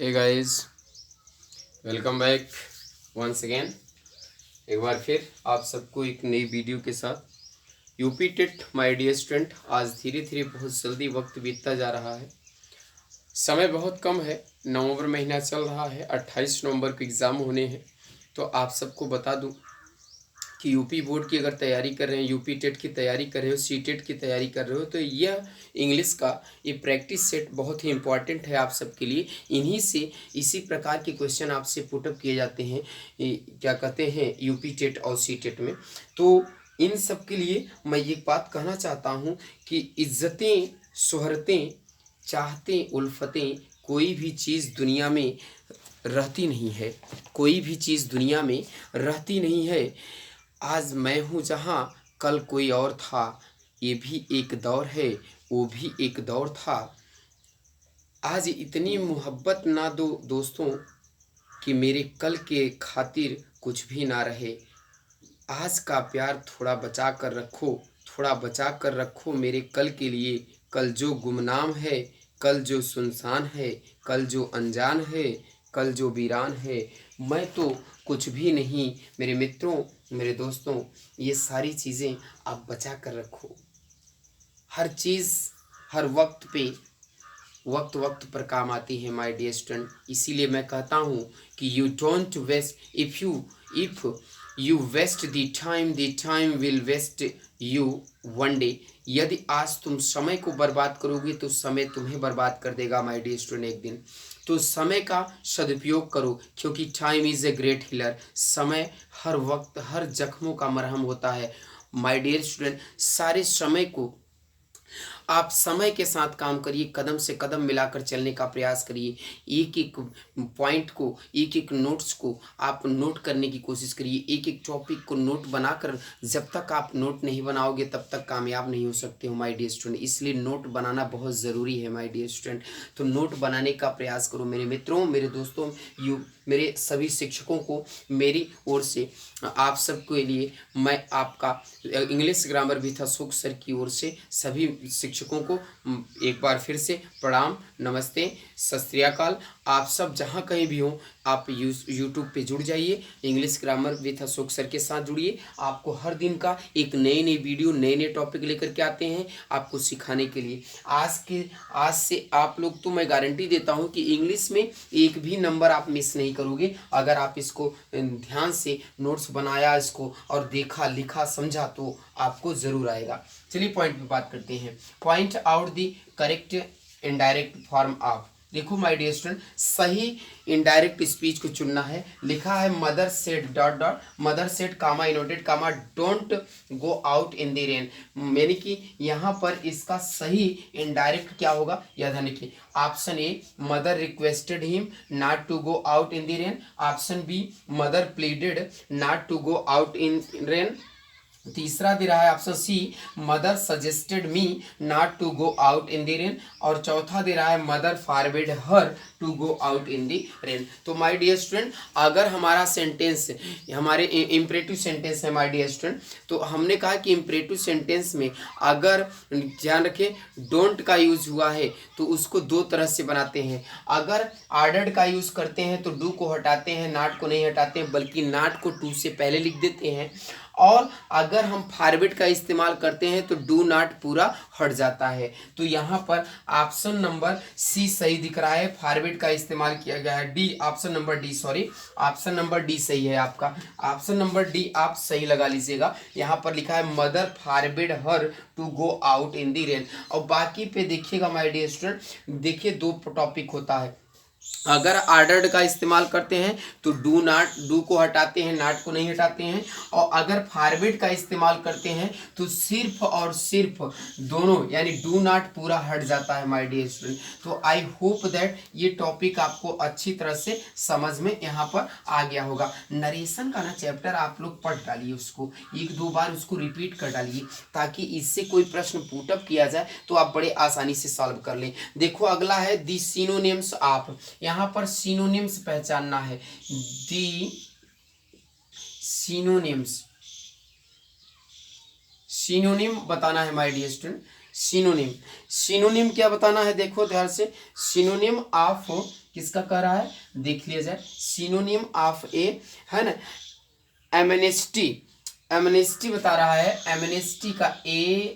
हे guys, welcome back once again. एक बार फिर आप सबको एक नई वीडियो के साथ। UP TET my dear student, आज धीरे धीरे बहुत जल्दी वक्त बीतता जा रहा है। समय बहुत कम है। नवंबर महीना चल रहा है, 28 नवंबर को एग्ज़ाम होने हैं। तो आप सबको बता दूं कि यूपी बोर्ड की अगर तैयारी कर रहे हैं, यूपी टेट की तैयारी कर रहे हो, सी टेट की तैयारी कर रहे हो, तो यह इंग्लिश का ये प्रैक्टिस सेट बहुत ही इंपॉर्टेंट है आप सबके लिए। इन्हीं से इसी प्रकार के क्वेश्चन आपसे पुटअप किए जाते हैं, क्या कहते हैं, यूपी टेट और सी टेट में। तो इन सब के लिए मैं ये बात कहना चाहता हूँ कि इज्जतें, शोहरतें, चाहतें, उल्फतें, कोई भी चीज़ दुनिया में रहती नहीं है। कोई भी चीज़ दुनिया में रहती नहीं है। आज मैं हूँ जहाँ, कल कोई और था। ये भी एक दौर है, वो भी एक दौर था। आज इतनी मोहब्बत ना दो दोस्तों कि मेरे कल के खातिर कुछ भी ना रहे। आज का प्यार थोड़ा बचा कर रखो, थोड़ा बचा कर रखो मेरे कल के लिए। कल जो गुमनाम है, कल जो सुनसान है, कल जो अनजान है, कल जो वीरान है। मैं तो कुछ भी नहीं मेरे मित्रों, मेरे दोस्तों। ये सारी चीज़ें आप बचा कर रखो। हर चीज़ हर वक्त पे, वक्त वक्त पर काम आती है माय डियर स्टूडेंट। इसीलिए मैं कहता हूँ कि you don't waste, if you waste the time will waste you one day. यदि आज तुम समय को बर्बाद करोगे तो समय तुम्हें बर्बाद कर देगा माय डियर स्टूडेंट एक दिन। तो समय का सदुपयोग करो, क्योंकि time is a great healer. समय हर वक्त हर जख्मों का मरहम होता है माय डियर स्टूडेंट। सारे समय को आप समय के साथ काम करिए, कदम से कदम मिलाकर चलने का प्रयास करिए। एक एक पॉइंट को, एक एक नोट्स को आप नोट करने की कोशिश करिए। एक एक टॉपिक को नोट बनाकर, जब तक आप नोट नहीं बनाओगे तब तक कामयाब नहीं हो सकते हो माय डियर स्टूडेंट। इसलिए नोट बनाना बहुत ज़रूरी है माय डियर स्टूडेंट। तो नोट बनाने का प्रयास करो मेरे मित्रों, मेरे दोस्तों, मेरे सभी शिक्षकों को मेरी ओर से, आप सबके लिए मैं आपका English grammar with Ashok sir की ओर से सभी शिक्षकों को एक बार फिर से प्रणाम, नमस्ते, सत श्री अकाल। आप सब जहाँ कहीं भी हों, आप यूट्यूब पे जुड़ जाइए, English grammar with Ashok sir के साथ जुड़िए। आपको हर दिन का एक नए नए वीडियो, नए नए टॉपिक लेकर के आते हैं आपको सिखाने के लिए। आज से आप लोग, तो मैं गारंटी देता हूँ कि इंग्लिश में एक भी नंबर आप मिस नहीं करोगे अगर आप इसको ध्यान से नोट्स बनाया, इसको और देखा, लिखा, समझा, तो आपको ज़रूर आएगा। चलिए पॉइंट पे बात करते हैं। Point out the correct indirect form of. देखो माय डियर स्टूडेंट, सही इनडायरेक्ट स्पीच को चुनना है। लिखा है mother said dot dot, mother said comma inverted comma don't go out in the rain. यानी कि यहाँ पर इसका सही इनडायरेक्ट क्या होगा, यह ध्यान रखिए। Option A, mother requested him not to go out in the rain. Option B, mother pleaded not to go out in rain. तीसरा दे रहा है option C, mother suggested me not to go out in the rain. और चौथा दे रहा है mother forbid her to go out in the rain. तो माय डियर स्टूडेंट, अगर हमारा सेंटेंस, हमारे इम्परेटिव सेंटेंस है माय डियर स्टूडेंट, तो हमने कहा कि इम्परेटिव सेंटेंस में अगर ध्यान रखें डोंट का यूज हुआ है तो उसको दो तरह से बनाते हैं। अगर आर्डर्ड का यूज करते हैं तो डू को हटाते हैं, नॉट को नहीं हटाते हैं, बल्कि नॉट को टू से पहले लिख देते हैं। और अगर हम फॉरवर्ड का इस्तेमाल करते हैं तो डू नॉट पूरा हट जाता है। तो यहाँ पर ऑप्शन नंबर सी सही दिख रहा है, फॉरवर्ड का इस्तेमाल किया गया है। D, option number D, sorry, option number D सही है आपका। ऑप्शन नंबर डी आप सही लगा लीजिएगा। यहाँ पर लिखा है mother forbid her to go out in the rain. और बाकी पे देखिएगा माय डियर स्टूडेंट, देखिए दो टॉपिक होता है। अगर आर्डर्ड का इस्तेमाल करते हैं तो डू नॉट, डू को हटाते हैं, नॉट को नहीं हटाते हैं। और अगर फॉरवर्ड का इस्तेमाल करते हैं तो सिर्फ और सिर्फ दोनों, यानी डू नॉट पूरा हट जाता है माय डियर स्टूडेंट। तो आई होप दैट ये टॉपिक आपको अच्छी तरह से समझ में यहाँ पर आ गया होगा। नरेशन का ना चैप्टर आप लोग पढ़ डालिए, उसको एक दो बार उसको रिपीट कर डालिए, ताकि इससे कोई प्रश्न पुटअप किया जाए तो आप बड़े आसानी से सॉल्व कर लें। देखो अगला है दी सिनोनिम्स ऑफ। यहाँ पर सिनोनिम्स पहचानना है। दी सिनोनिम्स, सिनोनिम बताना है my dear student. Synonym, synonym क्या बताना है, देखो ध्यान से। सिनोनिम ऑफ किसका कह रहा है, देख लिया जाए। सिनोनिम ऑफ ए, है ना, एमनेस्टी, एमनेस्टी बता रहा है, एमनेस्टी का AMNESTY,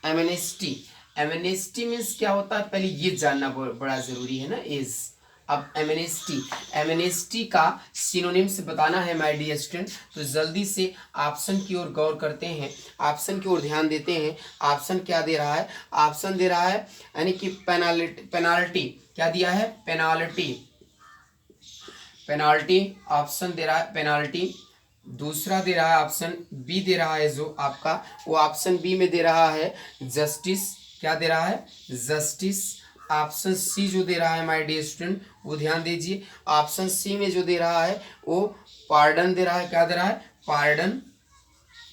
एमनेस्टी। एमनेस्टी मीन्स क्या होता है, पहले ये जानना बड़ा जरूरी है ना, इज। अब एमनेस्टी, एमनेस्टी का सिनोनिम्स बताना है माय डियर स्टूडेंट, तो जल्दी से ऑप्शन की ओर गौर करते हैं, ऑप्शन की ओर ध्यान देते हैं। ऑप्शन क्या दे रहा है, ऑप्शन दे रहा है यानी कि पेनाल्टी, पेनाल्टी क्या दिया है, पेनाल्टी, पेनाल्टी ऑप्शन दे रहा है, पेनाल्टी। दूसरा दे रहा है ऑप्शन बी दे रहा है, जो आपका वो ऑप्शन बी में दे रहा है जस्टिस, क्या दे रहा है, जस्टिस। ऑप्शन सी जो दे रहा है माय डियर स्टूडेंट, वो ध्यान दीजिए, ऑप्शन सी में जो दे रहा है वो पार्डन दे रहा है, क्या दे रहा है, पार्डन।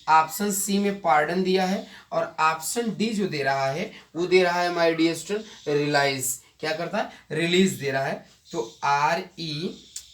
ऑप्शन सी में पार्डन दिया है, और ऑप्शन डी जो दे रहा है वो दे रहा है माय डियर स्टूडेंट रिलाइज, क्या करता है, रिलीज दे रहा है। तो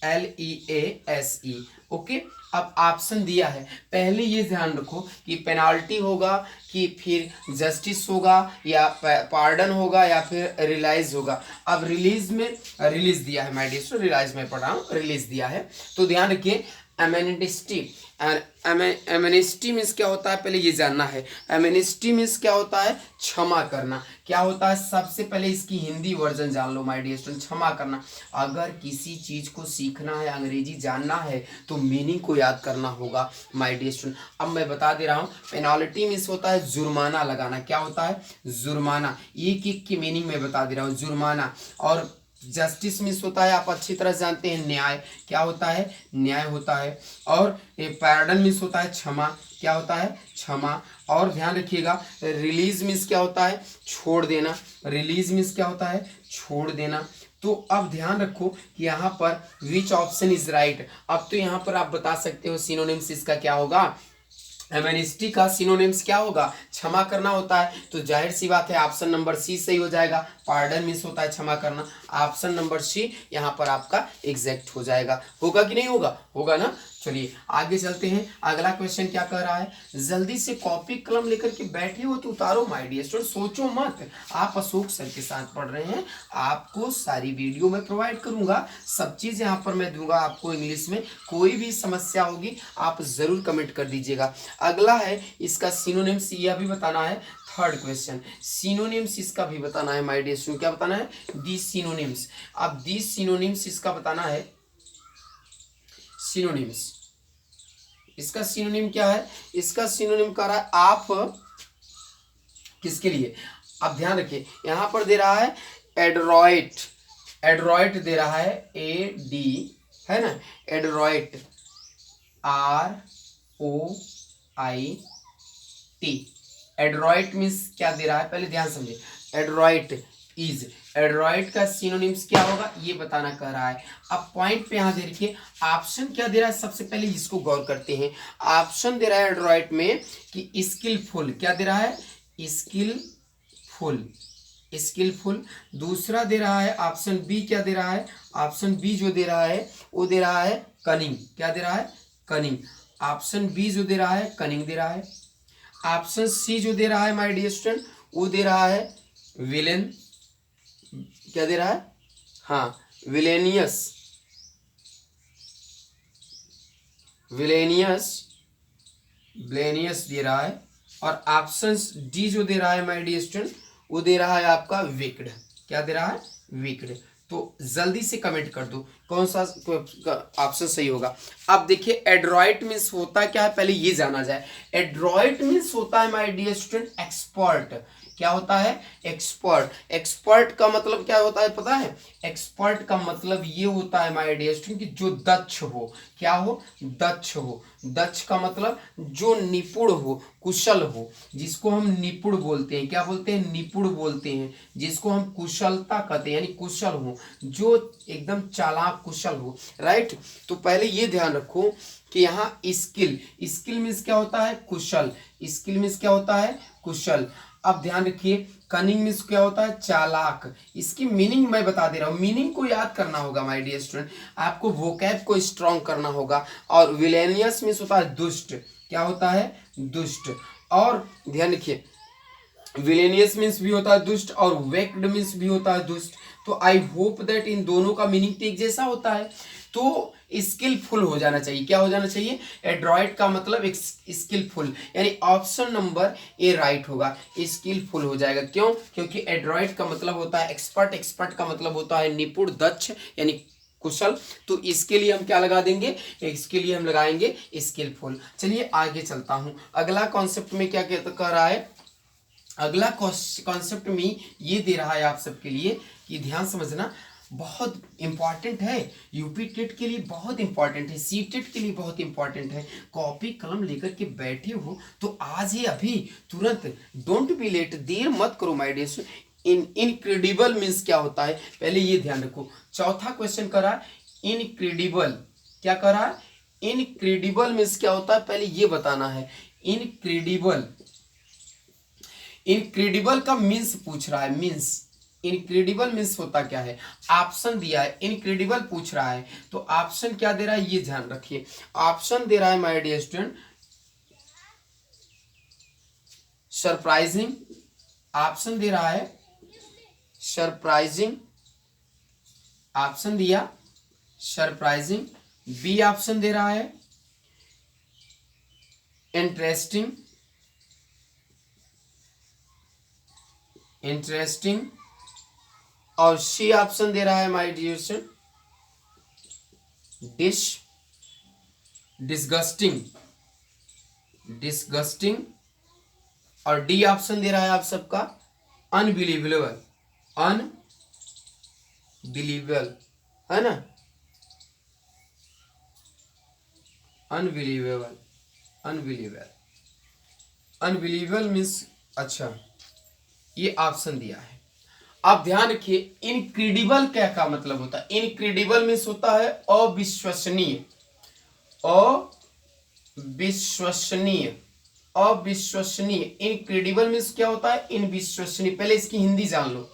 RELEASE, ओके। अब ऑप्शन दिया है, पहले ये ध्यान रखो कि पेनाल्टी होगा कि फिर जस्टिस होगा या पार्डन होगा या फिर रिलाइज होगा। अब रिलीज में रिलीज दिया है माय डियर स्टूडेंट, रिलाइज में पढ़ रहा हूँ, रिलीज दिया है, तो ध्यान रखिए एमेनिस्टी। एमेनिस्टी मीन्स क्या होता है, पहले ये जानना है। एमेनिस्टी मीन्स क्या होता है, क्षमा करना। क्या होता है, सबसे पहले इसकी हिंदी वर्जन जान लो माय डियर स्टूडेंट, क्षमा करना। अगर किसी चीज को सीखना है, अंग्रेजी जानना है, तो मीनिंग को याद करना होगा माय डियर स्टूडेंट। अब मैं बता दे रहा हूँ, पेनाल्टी मीन्स होता है जुर्माना लगाना, क्या होता है, जुर्माना। एक एक की मीनिंग में बता दे रहा हूँ, जुर्माना। और जस्टिस मीन्स होता है, आप अच्छी तरह जानते हैं, न्याय, क्या होता है, न्याय होता है। और ये पार्डन मीन्स होता है क्षमा, क्या होता है, क्षमा। और ध्यान रखिएगा, रिलीज मीन्स क्या होता है, छोड़ देना, रिलीज मीन्स क्या होता है, छोड़ देना। तो अब ध्यान रखो कि यहाँ पर विच ऑप्शन इज राइट। अब तो यहाँ पर आप बता सकते हो सिनोनिम्स इसका क्या होगा, एमेनिस्टी का सिनोनिम्स क्या होगा, क्षमा करना होता है, तो जाहिर सी बात है ऑप्शन नंबर सी सही हो जाएगा। पार्डन मीन्स होता है क्षमा करना, ऑप्शन नंबर सी यहाँ पर आपका एग्जैक्ट हो जाएगा। होगा कि नहीं होगा, होगा ना। चलिए आगे चलते हैं, अगला क्वेश्चन क्या कह रहा है, जल्दी से कॉपी कलम लेकर के बैठे हो तो उतारो माय डियर स्टूडेंट, सोचो मत। आप अशोक सर के साथ पढ़ रहे हैं, आपको सारी वीडियो मैं प्रोवाइड करूंगा, सब चीज यहाँ पर मैं दूंगा आपको इंग्लिश में। कोई भी समस्या होगी आप जरूर कमेंट कर दीजिएगा। अगला है इसका सिनोनिम्स, यह भी बताना है। थर्ड क्वेश्चन, सिनोनिम्स इसका भी बताना है माय डियर स्टूडेंट, क्या बताना है, दी सिनोनिम्स। अब दी सिनोनिम्स इसका बताना है, सिनोनिम्स, इसका सिनोनिम क्या है, इसका सिनोनिम कह रहा है आप किसके लिए। अब ध्यान रखिए, यहां पर दे रहा है एड्रॉइट, एड्रॉइट दे रहा है AD, है ना, एड्रॉइट ROIT। एड्रॉइट मीन्स क्या दे रहा है, पहले ध्यान समझिए, एड्रॉइट इज, एड्रॉइट का सिनोनिम्स क्या होगा ये बताना कह रहा है। अब पॉइंट पे यहां देखिए ऑप्शन क्या दे रहा है, सबसे पहले इसको गौर करते हैं। ऑप्शन दे रहा है एड्रॉइट में कि स्किलफुल, क्या दे रहा है, स्किलफुल, स्किलफुल। दूसरा दे रहा है ऑप्शन बी, क्या दे रहा है, ऑप्शन बी जो दे रहा है वो दे रहा है कनिंग, क्या दे रहा है, कनिंग। ऑप्शन बी जो दे रहा है कनिंग दे रहा है। ऑप्शन सी जो दे रहा है माय डियर स्टूडेंट वो दे रहा है विलेन, क्या दे रहा है, हाँ विलेनियस, विलेनियस, ब्लेनियस दे रहा है। और ऑप्शन डी जो दे रहा है माय डियर स्टूडेंट वो दे रहा है आपका विक्ड, क्या दे रहा है, विक्ड। तो जल्दी से कमेंट कर दो कौन सा ऑप्शन सही होगा। अब देखिए एड्रॉइट मीन्स होता क्या है, पहले ये जाना जाए। एड्रॉइट मीन्स होता है माय डियर स्टूडेंट एक्सपर्ट, क्या होता है, एक्सपर्ट। एक्सपर्ट का मतलब क्या होता है पता है, एक्सपर्ट का मतलब ये होता है माय डियर स्टूडेंट कि जो दक्ष हो, क्या हो, दक्ष हो। दक्ष का मतलब जो निपुण हो, कुशल हो, जिसको हम निपुण बोलते हैं, क्या बोलते हैं, निपुण बोलते हैं, जिसको हम कुशलता कहते हैं, यानी कुशल हो, जो एकदम चालाक कुशल हो, राइट। तो पहले ये ध्यान रखो कि यहाँ स्किल, स्किल मीन्स क्या होता है, कुशल, स्किल मीन्स क्या होता है, कुशल। अब ध्यान रखिए कनिंग मीन्स क्या होता है, चालाक। इसकी मीनिंग मैं बता दे रहा हूं, मीनिंग को याद करना होगा माय डियर स्टूडेंट, आपको वोकैब को स्ट्रॉन्ग करना होगा। और विलेनियस मीन्स होता है दुष्ट, क्या होता है, दुष्ट। और ध्यान रखिए, विलेनियस मीन्स भी होता है दुष्ट और वेक्ड मीन्स भी होता है दुष्ट। तो आई होप दैट इन दोनों का मीनिंग तो एक जैसा होता है, तो स्किलफुल हो जाना चाहिए। क्या हो जाना चाहिए? एड्रॉइड का मतलब स्किलफुल, यानी ऑप्शन नंबर ए राइट होगा, स्किलफुल हो जाएगा। क्यों? क्योंकि एड्रॉइड का मतलब होता है एक्सपर्ट, एक्सपर्ट का मतलब होता है निपुण, दक्ष यानी कुशल। तो इसके लिए हम क्या लगा देंगे? इसके लिए हम लगाएंगे स्किलफुल। चलिए आगे चलता हूं। अगला कॉन्सेप्ट में क्या कह रहा है? अगला कॉन्सेप्ट में ये दे रहा है आप सबके लिए कि ध्यान समझना, बहुत इंपॉर्टेंट है, यूपी टेट के लिए बहुत इंपॉर्टेंट है, सी टेट के लिए बहुत इंपॉर्टेंट है। कॉपी कलम लेकर के बैठे हो तो आज ही अभी तुरंत, डोंट बी लेट, देर मत करो माय डियर। इनक्रेडिबल मीन्स क्या होता है पहले ये ध्यान रखो। चौथा क्वेश्चन करा इनक्रेडिबल, क्या करा? इनक्रेडिबल मीन्स क्या होता है पहले ये बताना है। इनक्रेडिबल, इनक्रेडिबल का मीन्स पूछ रहा है, मीन्स इनक्रेडिबल मीन्स होता क्या है? ऑप्शन दिया है, इनक्रेडिबल पूछ रहा है तो ऑप्शन क्या दे रहा है ये ध्यान रखिए। ऑप्शन दे रहा है my dear student surprising, option दे रहा है सरप्राइजिंग, ऑप्शन दिया सरप्राइजिंग। बी ऑप्शन दे रहा है इंटरेस्टिंग, इंटरेस्टिंग। और सी ऑप्शन दे रहा है my dear student disgusting, disgusting. और डी ऑप्शन दे रहा है आप सबका अनबिलीवेबल, अनबिलीवेबल, है ना? अनबिलीवेबल, अनबिलीवेबल, अनबिलीवेबल मीन्स, अच्छा ये ऑप्शन दिया है। आप ध्यान रखिए इनक्रेडिबल क्या का मतलब होता है? इनक्रेडिबल मीन्स होता है अविश्वसनीय, अविश्वसनीय, अविश्वसनीय। इनक्रेडिबल मीन्स क्या होता है? इनविश्वसनीय। पहले इसकी हिंदी जान लो।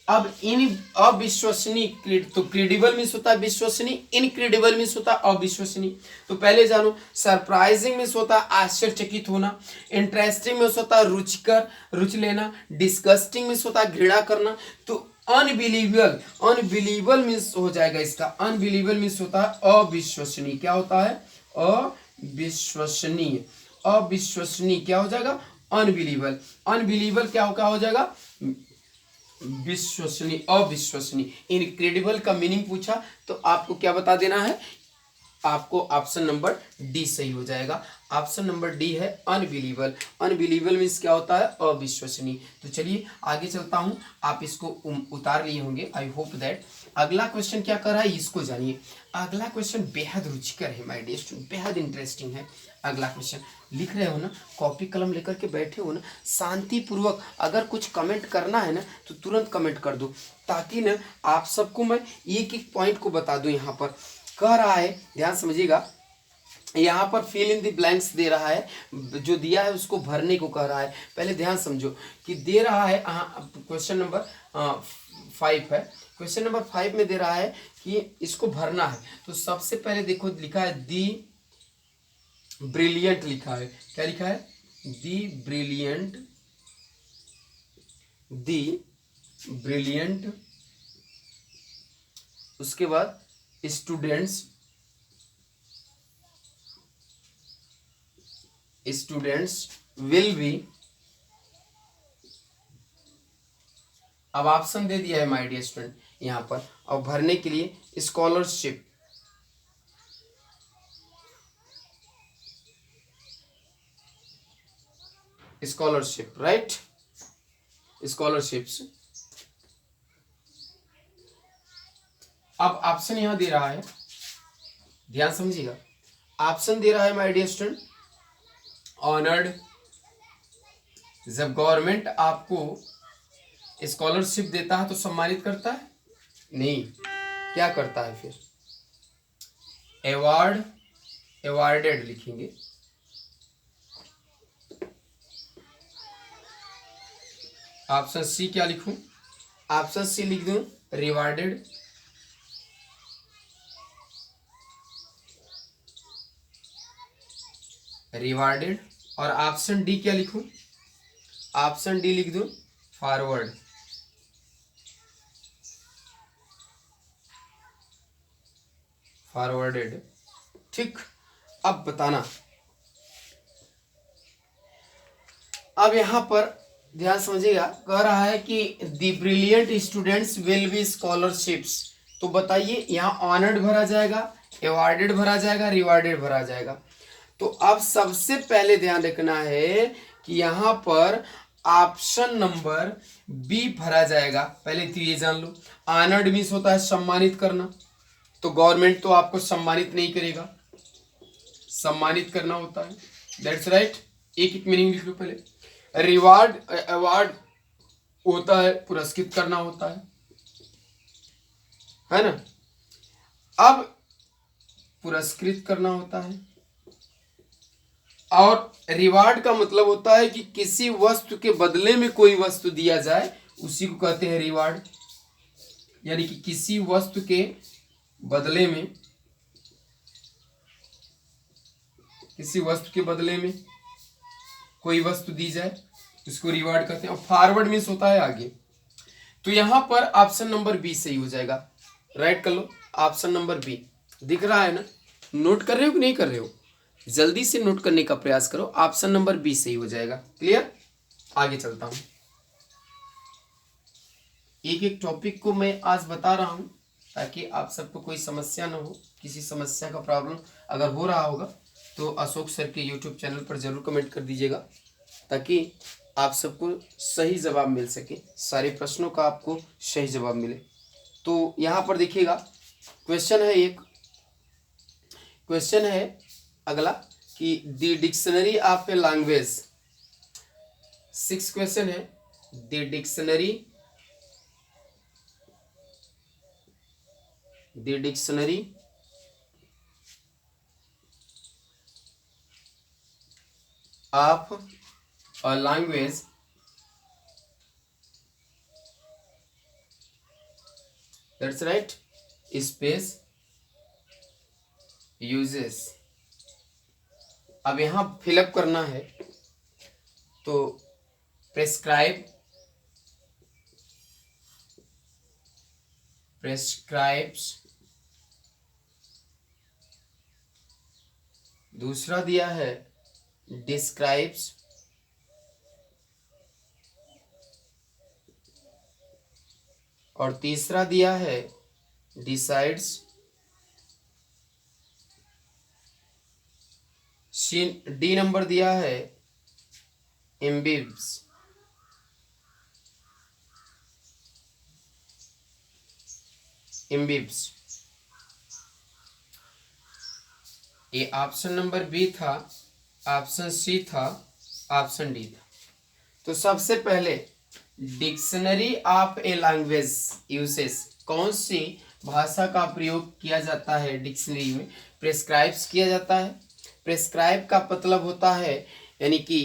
अब इन अविश्वसनीय, तो क्रेडिबल मीन्स होता है विश्वसनीय, इनक्रेडिबल मीन्स होता है अविश्वसनीय। तो पहले जानो, सरप्राइजिंग मीन्स होता है आश्चर्यचकित होना, इंटरेस्टिंग मीन्स होता है रुचिकर, रुचि लेना, डिस्गस्टिंग मीन्स होता है घृणा करना। तो अनबिलीवेबल, अनबिलीवेबल मीन्स हो जाएगा इसका, अनबिलीवेबल मीन्स होता है अविश्वसनीय। क्या होता है? अविश्वसनीय, अविश्वसनीय क्या हो जाएगा? अनबिलीवेबल। अनबिलीवेबल क्या हो जाएगा? विश्वसनीय, अविश्वसनीय। इनक्रेडिबल का मीनिंग पूछा तो आपको क्या बता देना है? आपको ऑप्शन नंबर डी सही हो जाएगा। ऑप्शन नंबर डी है अनबिलीवेबल। अनबिलीवेबल मीन्स क्या होता है? अविश्वसनीय। तो चलिए आगे चलता हूं, आप इसको उतार लिए होंगे, आई होप दैट। अगला क्वेश्चन क्या कर रहा है इसको जानिए। अगला क्वेश्चन बेहद रुचिकर है माय डियर स्टूडेंट, बेहद इंटरेस्टिंग है। अगला क्वेश्चन लिख रहे हो ना, कॉपी कलम लेकर के बैठे हो ना, शांतिपूर्वक अगर कुछ कमेंट करना है ना तो तुरंत कमेंट कर दो, ताकि ना आप सबको मैं एक एक पॉइंट को बता दूं। यहाँ पर कह रहा है, ध्यान समझिएगा, यहाँ पर फिल इन द ब्लैंक्स दे रहा है, जो दिया है उसको भरने को कह रहा है। पहले ध्यान समझो कि दे रहा है, क्वेश्चन नंबर 5 है। क्वेश्चन नंबर 5 में दे रहा है कि इसको भरना है। तो सबसे पहले देखो लिखा है दी ब्रिलियंट, लिखा है, क्या लिखा है? दी ब्रिलियंट, दी ब्रिलियंट। उसके बाद स्टूडेंट्स, स्टूडेंट्स विल बी, अब ऑप्शन दे दिया है माय डियर स्टूडेंट यहां पर। अब भरने के लिए स्कॉलरशिप, स्कॉलरशिप, राइट, स्कॉलरशिप्स। अब ऑप्शन यहां दे रहा है, ध्यान समझिएगा, ऑप्शन दे रहा है माय डियर स्टूडेंट ऑनर्ड। जब गवर्नमेंट आपको स्कॉलरशिप देता है तो सम्मानित करता है? नहीं, क्या करता है फिर? अवार्ड, अवार्डेड लिखेंगे। ऑप्शन सी क्या लिखूं? ऑप्शन सी लिख दूं रिवार्डेड, रिवार्डेड। और ऑप्शन डी क्या लिखूं? ऑप्शन डी लिख दूं फॉरवर्ड। फॉरवर्डेड। ठीक, अब बताना। अब यहां पर ध्यान समझिएगा, कह रहा है कि the brilliant students will be scholarships. तो बताइए यहाँ ऑनर्ड भरा जाएगा, अवॉर्डेड भरा जाएगा, रिवार्डेड भरा जाएगा। तो अब सबसे पहले ध्यान रखना है कि यहाँ पर ऑप्शन नंबर बी भरा जाएगा। पहले तो ये जान लो, ऑनर्ड मीन्स होता है सम्मानित करना, तो गवर्नमेंट तो आपको सम्मानित नहीं करेगा, सम्मानित करना होता है। दैट्स राइट, एक मीनिंग लिख लो पहले। रिवार्ड अवार्ड होता है पुरस्कृत करना होता है ना। अब पुरस्कृत करना होता है, और रिवार्ड का मतलब होता है कि किसी वस्तु के बदले में कोई वस्तु दिया जाए, उसी को कहते हैं रिवार्ड। यानी कि किसी वस्तु के बदले में, किसी वस्तु के बदले में कोई वस्तु दी जाए, इसको रिवार्ड कहते हैं। और फॉरवर्ड मीन्स होता है आगे। तो यहां पर ऑप्शन नंबर बी सही हो जाएगा। राइट कर लो, ऑप्शन नंबर बी दिख रहा है ना। नोट कर रहे हो कि नहीं कर रहे हो? जल्दी से नोट करने का प्रयास करो, ऑप्शन नंबर बी सही हो जाएगा। क्लियर? आगे चलता हूं। एक एक टॉपिक को मैं आज बता रहा हूं ताकि आप सबको कोई समस्या ना हो। किसी समस्या का प्रॉब्लम अगर हो रहा होगा तो अशोक सर के यूट्यूब चैनल पर जरूर कमेंट कर दीजिएगा, ताकि आप सबको सही जवाब मिल सके, सारे प्रश्नों का आपको सही जवाब मिले। तो यहाँ पर देखिएगा, क्वेश्चन है एक, क्वेश्चन है अगला कि the dictionary of a language. 6 question है। The dictionary of a language that's right space uses। अब यहां फिलअप करना है, तो प्रेस्क्राइब्स, दूसरा दिया है डिस्क्राइब्स, और तीसरा दिया है डिसाइड्स। डी नंबर दिया है इम्बिब्स। ये ऑप्शन नंबर बी था, ऑप्शन सी था, ऑप्शन डी था। तो सबसे पहले dictionary of a language uses, कौन सी भाषा का प्रयोग किया जाता है डिक्शनरी में? प्रेस्क्राइब्स किया जाता है। प्रेस्क्राइब का मतलब होता है, यानी कि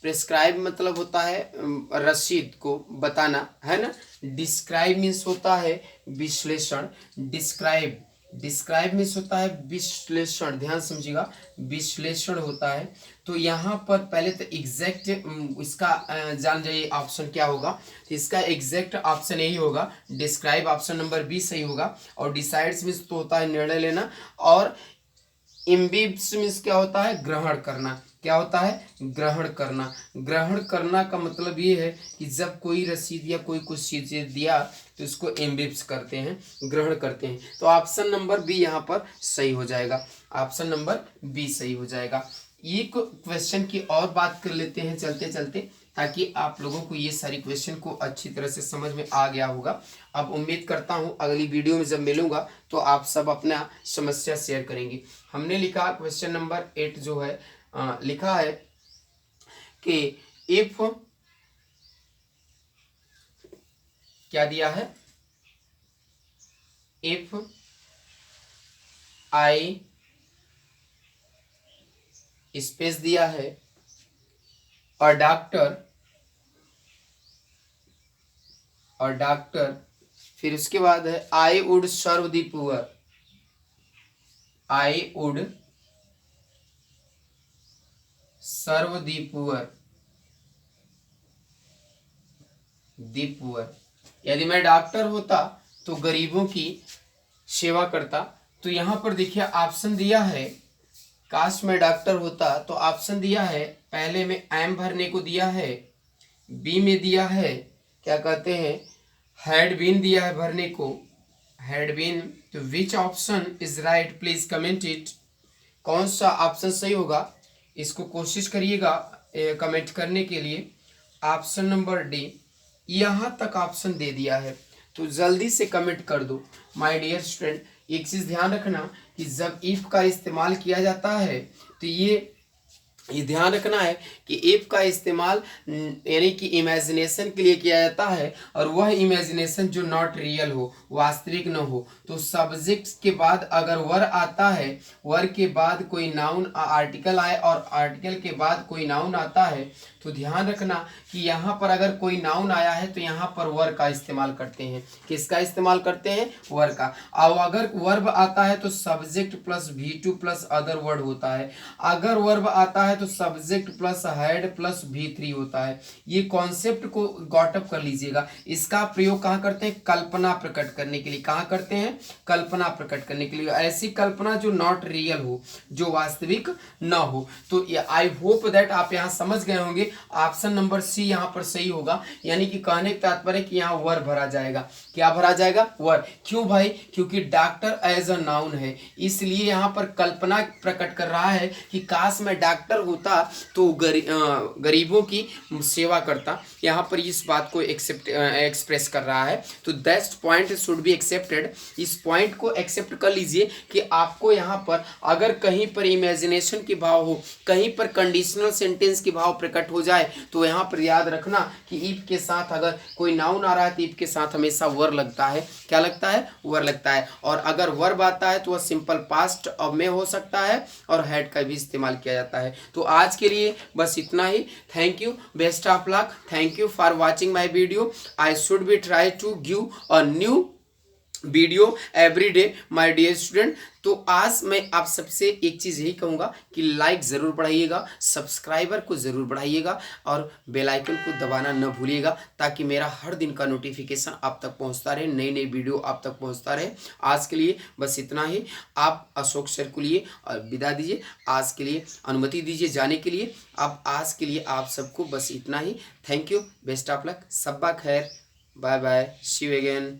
प्रेस्क्राइब मतलब होता है रसीद को बताना, है ना। डिस्क्राइब मीन्स होता है विश्लेषण। डिस्क्राइब मीन्स होता है विश्लेषण, ध्यान समझिएगा, विश्लेषण होता है। तो यहाँ पर पहले तो एग्जैक्ट इसका जान जाइए ऑप्शन क्या होगा। तो इसका एग्जैक्ट ऑप्शन यही होगा, डिस्क्राइब, ऑप्शन नंबर बी सही होगा। और डिसाइड्स मीन्स तो होता है निर्णय लेना, और इम्बिब्स मीन्स क्या होता है? ग्रहण करना। क्या होता है? ग्रहण करना। ग्रहण करना का मतलब ये है कि जब कोई रसीद या कोई कुछ चीजें दिया तो इसको इम्बिब्स करते हैं, ग्रहण करते हैं। तो ऑप्शन नंबर बी यहाँ पर सही हो जाएगा, ऑप्शन नंबर बी सही हो जाएगा। एक क्वेश्चन की और बात कर लेते हैं चलते चलते, ताकि आप लोगों को ये सारी क्वेश्चन को अच्छी तरह से समझ में आ गया होगा। अब उम्मीद करता हूँ अगली वीडियो में जब मिलूंगा तो आप सब अपना समस्या शेयर करेंगे। हमने लिखा क्वेश्चन नंबर 8 जो है, लिखा है कि इफ, क्या दिया है? इफ आई, स्पेस दिया है, और डॉक्टर, फिर उसके बाद है I would serve the poor. I would serve the poor, the poor. यदि मैं डॉक्टर होता तो गरीबों की सेवा करता। तो यहाँ पर देखिए ऑप्शन दिया है, काश मैं डॉक्टर होता तो ऑप्शन दिया है, पहले में एम भरने को दिया है, बी में दिया है क्या कहते हैं हैड बीन दिया है भरने को, हैड बीन। तो which option is right, please comment it. कौन सा ऑप्शन सही होगा इसको कोशिश करिएगा कमेंट करने के लिए। ऑप्शन नंबर डी, यहाँ तक ऑप्शन दे दिया है तो जल्दी से कमेंट कर दो माय डियर स्टूडेंट। एक चीज ध्यान रखना कि जब इफ का इस्तेमाल किया जाता है तो ये ध्यान रखना है कि इफ का इस्तेमाल यानी कि इमेजिनेशन के लिए किया जाता है, और वह इमेजिनेशन जो नॉट रियल हो, वास्तविक न हो। तो सब्जेक्ट के बाद अगर वर आता है, वर के बाद कोई नाउन आर्टिकल आए और आर्टिकल के बाद कोई नाउन आता है, तो ध्यान रखना कि यहाँ पर अगर कोई नाउन आया है तो यहाँ पर वर का इस्तेमाल करते हैं। किसका इस्तेमाल करते हैं, वर का। और अगर वर्ब आता है तो subject plus V2 plus other word होता है। अगर वर्ब आता है तो subject plus had plus V3 होता है। ये कॉन्सेप्ट को गॉट अप कर लीजिएगा। इसका प्रयोग कहाँ करते हैं, कल्पना प्रकट करने के लिए। कहाँ करते हैं, कल्पना प्रकट करने के लिए। ऐसी कल्पना जो नॉट रियल हो, जो वास्तविक न हो। तो आई होप दैट आप यहाँ समझ गए होंगे। ऑप्शन नंबर सी यहाँ पर सही होगा, यानी कि कहने का तात्पर्य कि यहाँ वर भरा जाएगा। क्या भरा जाएगा, वर। क्यों भाई, क्योंकि डॉक्टर एज अ नाउन है, इसलिए यहाँ पर कल्पना प्रकट कर रहा है कि काश मैं डॉक्टर होता तो गरीबों की सेवा करता। यहाँ पर इस बात को एक्सप्रेस कर रहा है। तो that point should be accepted. इस पॉइंट को एक्सेप्ट कर लीजिए कि आपको यहाँ पर अगर कहीं पर इमेजिनेशन की भाव हो, कहीं पर कंडीशनल सेंटेंस की भाव प्रकट हो जाए, तो यहाँ पर याद रखना कि इफ के साथ अगर कोई नाउन आ रहा है तो इफ के साथ हमेशा वर लगता है। क्या लगता है, वर लगता है। और अगर वर्ब आता है तो वह सिंपल पास्ट में हो सकता है और हैड का भी इस्तेमाल किया जाता है। तो आज के लिए बस इतना ही। Thank you, best of luck, thank you for watching my video. I should be try to give a new video every day my dear student. तो आज मैं आप सबसे एक चीज़ यही कहूँगा कि लाइक ज़रूर बढ़ाइएगा, सब्सक्राइबर को ज़रूर बढ़ाइएगा और बेल आइकन को दबाना न भूलिएगा, ताकि मेरा हर दिन का नोटिफिकेशन आप तक पहुँचता रहे, नई नई वीडियो आप तक पहुँचता रहे। आज के लिए बस इतना ही। आप अशोक सर को लिए विदा दीजिए, आज के लिए अनुमति दीजिए जाने के लिए। अब आज के लिए आप सबको बस इतना ही। Thank you, best of luck, सब्बा खैर, bye bye, see you again.